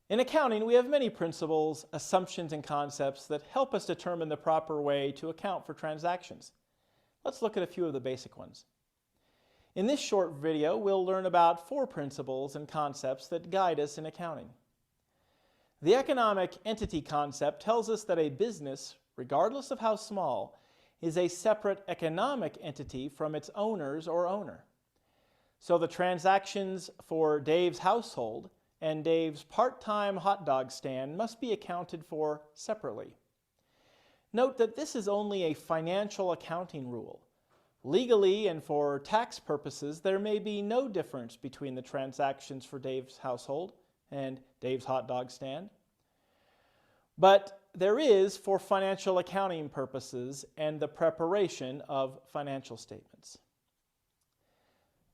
In accounting, we have many principles, assumptions, and concepts that help us determine the proper way to account for transactions. Let's look at a few of the basic ones. In this short video, we'll learn about 4 principles and concepts that guide us in accounting. The economic entity concept tells us that a business, regardless of how small, is a separate economic entity from its owners or owner. So the transactions for Dave's household and Dave's part-time hot dog stand must be accounted for separately. Note that this is only a financial accounting rule. Legally and for tax purposes, there may be no difference between the transactions for Dave's household and Dave's hot dog stand. But there is for financial accounting purposes and the preparation of financial statements.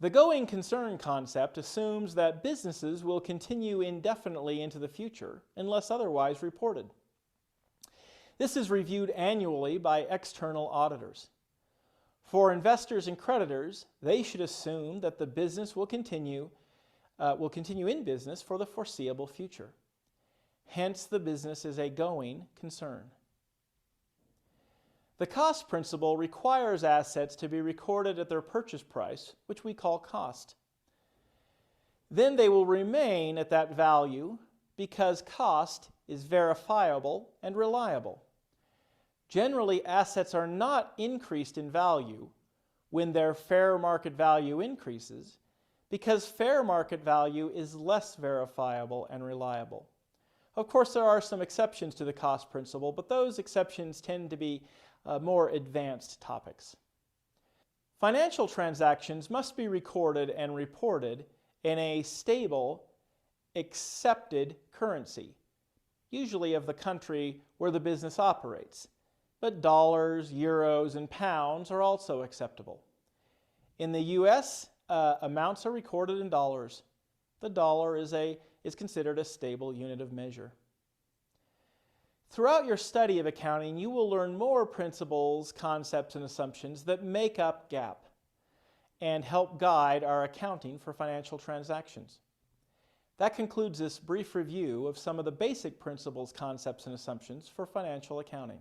The going concern concept assumes that businesses will continue indefinitely into the future unless otherwise reported. This is reviewed annually by external auditors. For investors and creditors, they should assume that the business will continue in business for the foreseeable future. Hence, the business is a going concern. The cost principle requires assets to be recorded at their purchase price, which we call cost. Then they will remain at that value because cost is verifiable and reliable. Generally, assets are not increased in value when their fair market value increases because fair market value is less verifiable and reliable. Of course, there are some exceptions to the cost principle, but those exceptions tend to be more advanced topics. Financial transactions must be recorded and reported in a stable, accepted currency, usually of the country where the business operates, but dollars, euros, and pounds are also acceptable. In the U.S., amounts are recorded in dollars. The dollar is considered a stable unit of measure. Throughout your study of accounting, you will learn more principles, concepts, and assumptions that make up GAAP and help guide our accounting for financial transactions. That concludes this brief review of some of the basic principles, concepts, and assumptions for financial accounting.